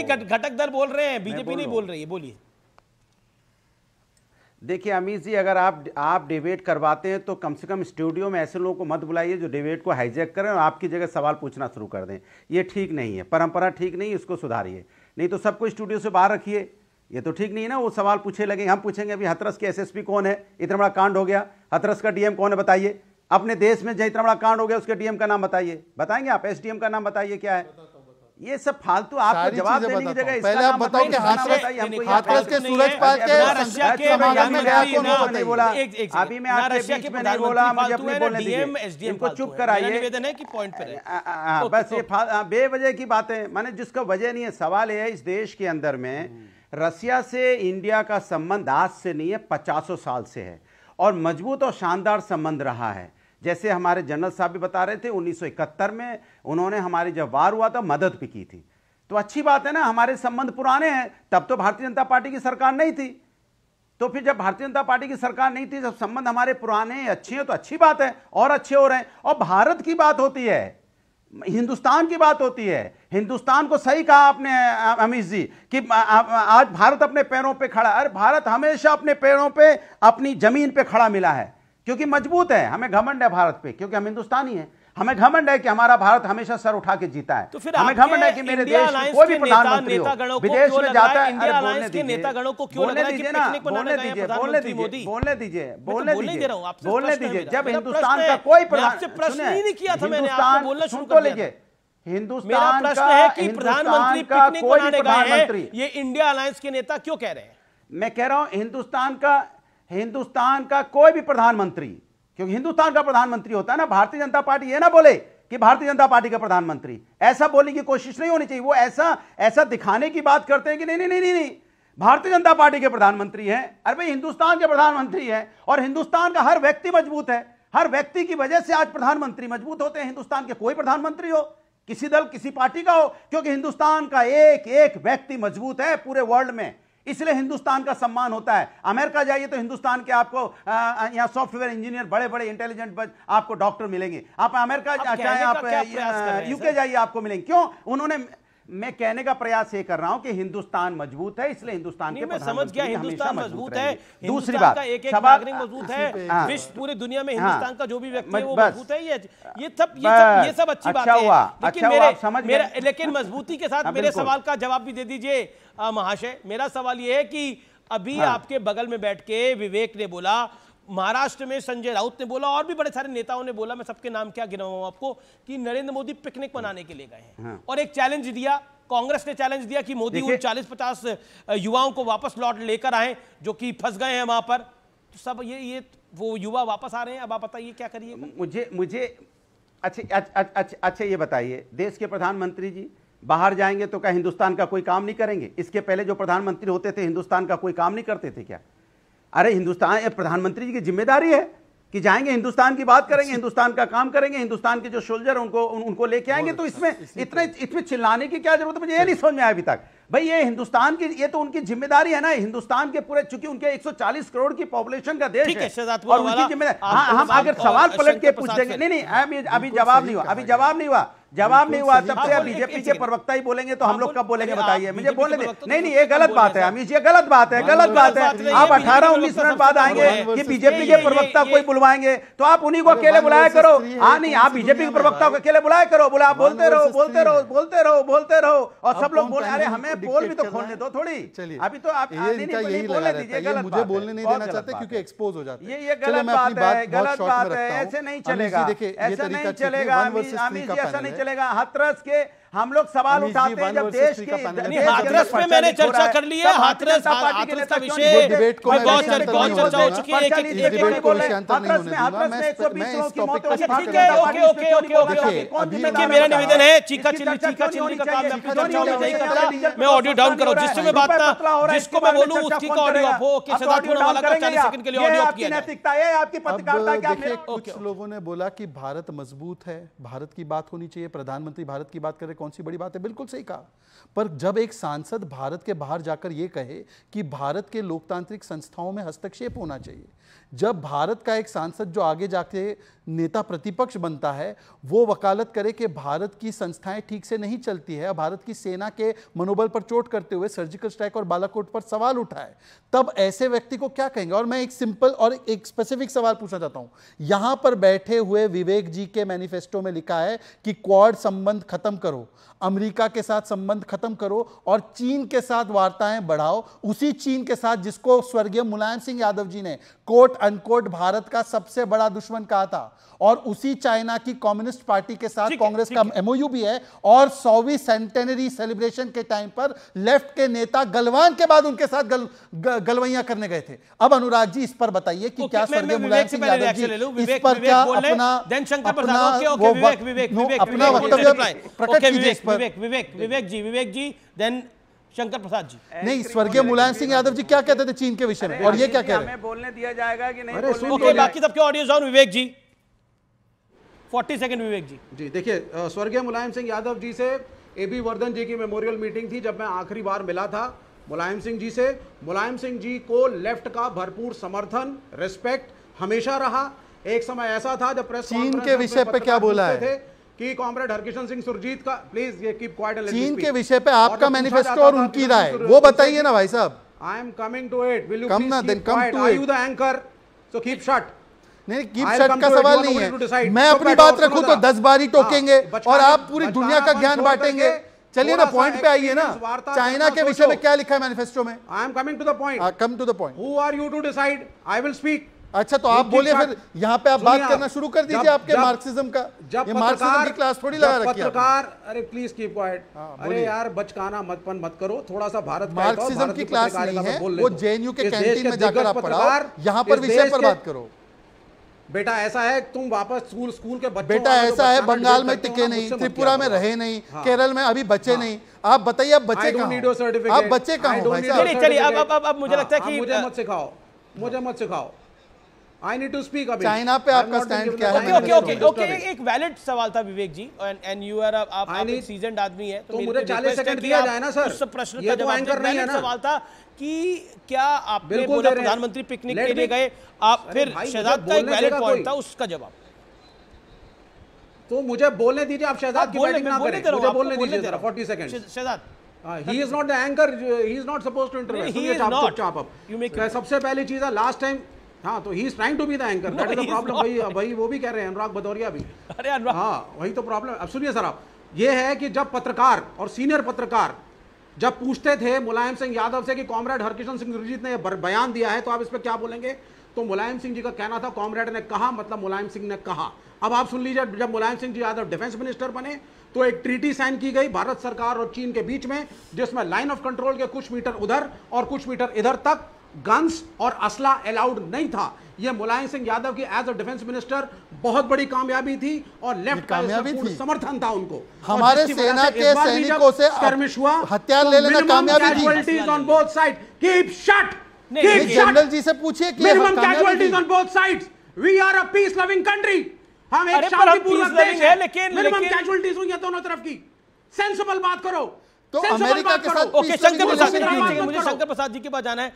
घटक दल बोल रहे हैं, बीजेपी नहीं बोल रही है। बोलिए। देखिए अमित जी, अगर आप डिबेट करवाते हैं तो कम से कम स्टूडियो में ऐसे लोगों को मत बुलाइए जो डिबेट को हाईजैक करें और आपकी जगह सवाल पूछना शुरू कर दें। ये ठीक नहीं है, परंपरा ठीक नहीं है, इसको सुधारिए। नहीं तो सबको स्टूडियो से बाहर रखिए, ये तो ठीक नहीं है ना। वो सवाल पूछे लगे, हम पूछेंगे अभी हाथरस के एसएसपी कौन है, इतना बड़ा कांड हो गया, हाथरस का डीएम कौन है बताइए। अपने देश में जो इतना बड़ा कांड हो गया उसके डीएम का नाम बताइए, बताएंगे आप? एसडीएम का नाम बताइए क्या है। ये सब फालतू आपको जवाब देने की जगह पहले आप बताओ कि हाथरस के सूरज पार्क के समागम में गया कौन वो नहीं बोला। अभी मैं आपके बीच में नहीं बोला, मुझे अपने बोलने दीजिए, इनको चुप कराइए। निवेदन है कि पॉइंट पे रहे। बस ये बेवजह की बातें, माने जिसका वजह नहीं है। सवाल ये है, इस देश के अंदर में रसिया से इंडिया का संबंध आज से नहीं है, 50 साल से है और मजबूत और शानदार संबंध रहा है। जैसे हमारे जनरल साहब भी बता रहे थे, 1971 में उन्होंने हमारी जब वार हुआ था मदद भी की थी, तो अच्छी बात है ना। हमारे संबंध पुराने हैं, तब तो भारतीय जनता पार्टी की सरकार नहीं थी। तो फिर जब भारतीय जनता पार्टी की सरकार नहीं थी, जब संबंध हमारे पुराने हैं, अच्छे हैं, तो अच्छी बात है और अच्छे हो रहे हैं। और भारत की बात होती है, हिंदुस्तान की बात होती है। हिंदुस्तान को सही कहा आपने अमित जी कि आज भारत अपने पैरों पे खड़ा। अरे भारत हमेशा अपने पैरों पे, अपनी जमीन पे खड़ा मिला है क्योंकि मजबूत है। हमें घमंड है भारत पे क्योंकि हम हिंदुस्तानी हैं। हमें घमंड है कि हमारा भारत हमेशा सर उठा के जीता है। तो फिर हमें घमंड है कि मेरे देश में कोई भी प्रधानमंत्री हो विदेश में जाता है। इंडिया अलायंस के नेतागणों को क्यों लग रहा है कि पिकनिक मनाने गए हैं प्रधानमंत्री मोदी? बोलने दीजिए। जब मेरा हिंदुस्तान का कोई प्रश्न ही नहीं किया था मैंने, आपको बोलना शुरू कर दिया। हिंदुस्तान मेरा प्रश्न है कि प्रधानमंत्री पिकनिक मनाने गए हैं, ये इंडिया अलायंस के नेता क्यों कह रहे हैं? मैं कह रहा हूं हिंदुस्तान का कोई भी प्रधानमंत्री, क्योंकि हिंदुस्तान का प्रधानमंत्री होता है ना। भारतीय जनता पार्टी ये ना बोले कि भारतीय जनता पार्टी का प्रधानमंत्री, ऐसा बोलने की कोशिश नहीं होनी चाहिए। वो ऐसा दिखाने की बात करते हैं कि नहीं, भारतीय जनता पार्टी के प्रधानमंत्री हैं। अरे भाई हिंदुस्तान के प्रधानमंत्री हैं और हिंदुस्तान का हर व्यक्ति मजबूत है। हर व्यक्ति की वजह से आज प्रधानमंत्री मजबूत होते हैं। हिंदुस्तान के कोई प्रधानमंत्री हो, किसी दल किसी पार्टी का हो, क्योंकि हिंदुस्तान का एक एक व्यक्ति मजबूत है पूरे वर्ल्ड में, इसलिए हिंदुस्तान का सम्मान होता है। अमेरिका जाइए तो हिंदुस्तान के आपको यहाँ सॉफ्टवेयर इंजीनियर, बड़े बड़े इंटेलिजेंट आपको डॉक्टर मिलेंगे। आप अमेरिका चाहे आप यूके जाइए आपको मिलेंगे। क्यों? उन्होंने, मैं कहने का प्रयास ये कर रहा हूं कि हिंदुस्तान मजबूत है, इसलिए हिंदुस्तान के समझ गया हिंदुस्तान मजबूत है। दूसरी बात, एक नागरिक मजबूत है, विश्व पूरी दुनिया में हिंदुस्तान का जो भी व्यक्ति है वो मजबूत है। ये सब अच्छी बात है, लेकिन मजबूती के साथ मेरे सवाल का जवाब भी दे दीजिए महाशय। मेरा सवाल ये है कि अभी आपके बगल में बैठ के विवेक ने बोला, महाराष्ट्र में संजय राउत ने बोला और भी बड़े सारे नेताओं ने बोला, मैं सबके नाम क्या गिनाऊं आपको, कि नरेंद्र मोदी पिकनिक मनाने के लिए गए हैं। और एक चैलेंज दिया, कांग्रेस ने चैलेंज दिया कि मोदी उन 40-50 युवाओं को वापस लौट लेकर आए जो कि फंस गए हैं वहां पर। तो सब ये वो युवा वापस आ रहे हैं। अब आप बताइए क्या करिए। मुझे अच्छा ये बताइए, देश के प्रधानमंत्री जी बाहर जाएंगे तो क्या हिंदुस्तान का कोई काम नहीं करेंगे? इसके पहले जो प्रधानमंत्री होते थे हिंदुस्तान का कोई काम नहीं करते थे क्या? अरे हिंदुस्तान, प्रधानमंत्री जी की जिम्मेदारी है कि जाएंगे हिंदुस्तान की बात करेंगे, हिंदुस्तान का काम करेंगे, हिंदुस्तान के जो सोल्जर उनको लेके आएंगे। तो इसमें चिल्लाने की क्या जरूरत है? मुझे ये नहीं समझ में आया अभी तक। भाई ये हिंदुस्तान की, ये तो उनकी जिम्मेदारी है ना। हिंदुस्तान के पूरे, चूंकि उनके 140 करोड़ की पॉपुलेशन का देश है और उनकी जिम्मेदारी। हम अगर सवाल पलट के पूछ देंगे, नहीं अभी जवाब नहीं हुआ, तब से बीजेपी के प्रवक्ता ही बोलेंगे तो हम लोग कब बोलेंगे बताइए? मुझे बोलने दे। नहीं ये गलत बात है अमित, ये गलत बात है। आप 18-19 मिनट बाद आएंगे कि बीजेपी के प्रवक्ता कोई बुलवाएंगे तो आप उन्हीं को अकेले बुलाया करो। नहीं, आप बीजेपी के प्रवक्ता को अकेले बुलाया करो, बोला आप बोलते रहो और सब लोग बोल। अरे हमें बोल भी तो खोलने दो थोड़ी। चलिए अभी तो आप बोलने दीजिए। मुझे बोलने नहीं देना चाहते क्योंकि एक्सपोज हो जाते हैं। ये गलत बात है, ऐसे नहीं चलेगा, ऐसा नहीं चलेगा अमित जी, ऐसा नहीं चलेगा। हाथरस के हम लोग सवाल उठाते हैं जब देश के हाथरस पे मैंने चर्चा कर ली है। हाथरस का विषय बहुत चर्चा हो चुकी है। मेरा निवेदन है, चीखा चिल्ली का काम मैं ऑडियो डाउन करो, जिससे मैं बात जिसको मैं बोलूं उसकी का ऑडियो अप हो, कि सदात्मक वाला का 40 सेकंड के लिए ऑडियो अप किया जाए। नैतिकता है आपकी पत्रकारिता क्या? देखिए कुछ लोगों ने बोला कि भारत मजबूत है, भारत की बात होनी चाहिए, प्रधानमंत्री भारत की बात करे, कौन सी बड़ी बात है? बिल्कुल सही कहा। पर जब एक सांसद भारत के बाहर जाकर यह कहे कि भारत के लोकतांत्रिक संस्थाओं में हस्तक्षेप होना चाहिए, जब भारत का एक सांसद जो आगे जाके नेता प्रतिपक्ष बनता है वो वकालत करे कि भारत की संस्थाएं ठीक से नहीं चलती है, भारत की सेना के मनोबल पर चोट करते हुए सर्जिकल स्ट्राइक और बालाकोट पर सवाल उठाए, तब ऐसे व्यक्ति को क्या कहेंगे? और मैं एक सिंपल और एक स्पेसिफिक सवाल पूछना चाहता हूं। यहां पर बैठे हुए विवेक जी के मैनिफेस्टो में लिखा है कि क्वाड संबंध खत्म करो, अमेरिका के साथ संबंध खत्म करो और चीन के साथ वार्ताएं बढ़ाओ, उसी चीन के साथ जिसको स्वर्गीय मुलायम सिंह यादव जी ने कोट अनकोट भारत का सबसे बड़ा दुश्मन कहा था, और उसी चाइना की कम्युनिस्ट पार्टी के साथ कांग्रेस का एमओयू भी है, और 100वीं सेंटेनरी सेलिब्रेशन के टाइम पर लेफ्ट के नेता गलवान के बाद उनके साथ गलवैया करने गए थे। अब अनुराग जी इस पर बताइए कि क्या स्वर्गीय मुलायम सिंह यादव जी इस पर क्या अपना वक्तव्य प्रकट कीजिए इस पर। विवेक जी देन शंकर प्रसाद जी। नहीं, स्वर्गीय मुलायम सिंह यादव जी क्या कहते थे चीन के विषय में, और ये क्या कह रहे हैं? बोलने दिया जाएगा कि नहीं? ओके, बाकी सबके audio on. Vivek ji 40 second. Vivek ji देखिए, स्वर्गीय मुलायम सिंह यादव जी से एबी वर्धन जी की मेमोरियल मीटिंग थी जब मैं आखिरी बार मिला था मुलायम सिंह जी से। मुलायम सिंह जी को लेफ्ट का भरपूर समर्थन, रिस्पेक्ट हमेशा रहा। एक समय ऐसा था जब प्रेस चीन के विषय पे क्या बोला है कि कॉमरेड हरकिशन सिंह सुरजीत का, प्लीज ये कीप क्वाइट। चीन के विषय पे आपका मैनिफेस्टो और उनकी राय वो बताइए ना भाई साहब। I am coming to it, will you come ना, then come to it. Are you the anchor? So keep shut. नहीं, कीप शट का सवाल नहीं है। मैं अपनी बात रखूं तो 10 बार ही टोकेंगे और आप पूरी दुनिया का ज्ञान बांटेंगे। चलिए ना, पॉइंट पे आइए ना। चाइना के विषय में क्या लिखा है मैनिफेस्टो में? I am coming to the point. Come to the point. Who are you to decide? I will speak. अच्छा, तो आप बोलिए फिर, यहाँ पे आप बात करना शुरू कर दीजिए आपके मार्क्सिज्म का। जब मार्क्सिज्म की क्लास थोड़ी लगा रखी है पत्रकार। अरे प्लीज कीप क्वाइट। अरे यार बचकाना मत करो, थोड़ा सा भारत का मार्क्सिज्म की क्लास नहीं है, वो जेएनयू के कैंटीन में जाकर आप पढ़ाओ, यहाँ पर विषय पर बात करो। बेटा ऐसा है, तुम वापस स्कूल के बच्चों, बेटा ऐसा है, बंगाल में टिके नहीं, त्रिपुरा में रहे नहीं, केरल में अभी बचे नहीं। आप बताइए, आप बचे कहाँ? आप बचे कहाँ हो भाई साहब? चलिए अब मुझे लगता है कि मुझे मत सिखाओ। I need to speak अभी। चाइना पे आपका स्टैंड क्या है? ओके, एक वैलिड सवाल था विवेक जी, एंड यू आर आप एक सीजन्ड आदमी है, तो मुझे 40 सेकंड दिया जाए ना सर। उस प्रश्न का जवाब दीजिए। वैलिड सवाल था कि क्या आपने बोला प्रधानमंत्री पिकनिक के लिए गए, आप फिर शहजाद का एक वैलिड पॉइंट था, उसका जवाब। तो मुझे बोलने दीजिए, आप शहजाद की बैटिंग ना करें, मुझे बोलने दीजिए जरा 40 second. Shehzad he is not the anchor, he is not supposed to intervene। he is not। सबसे पहली चीज है, लास्ट टाइम, हाँ, तो he is trying to be the anchor, that is the problem. भाई वो भी कह रहे हैं, अनुराग भदौरिया भी। अरे अनुराग, हाँ, वही तो प्रॉब्लम। अब सुनिए सर, आप ये है कि जब पत्रकार और सीनियर पत्रकार जब पूछते थे मुलायम सिंह यादव से कि कॉमरेड हरकिशन सिंह सुरजीत ने बयान दिया है तो आप इस पर क्या बोलेंगे, तो मुलायम सिंह जी का कहना था कॉमरेड ने कहा, मतलब मुलायम सिंह ने कहा। अब आप सुन लीजिए, जब मुलायम सिंह जी यादव डिफेंस मिनिस्टर बने तो एक ट्रीटी साइन की गई भारत सरकार और चीन के बीच में, जिसमें लाइन ऑफ कंट्रोल के कुछ मीटर उधर और कुछ मीटर इधर तक गन्स और असला अलाउड नहीं था। यह मुलायम सिंह यादव की एज अ डिफेंस मिनिस्टर बहुत बड़ी कामयाबी थी और लेफ्ट का समर्थन था उनको। हमारे सेना के सैनिकों से स्कर्मिश हुआ, हथियार ले लेना कामयाबी थी। Casualties on both side, keep shut. General ji से पूछिए कि minimum casualties on both sides. We are a peace loving country. हम एक शांतिपूर्ण देश है, लेकिन मिनिमम कैजुअल्टीज हुई है दोनों तरफ की। सेंसिबल बात करो। तो अमेरिका के साथ ओके, शंकर प्रसाद, मुझे शंकर प्रसाद जी के पास जाना है।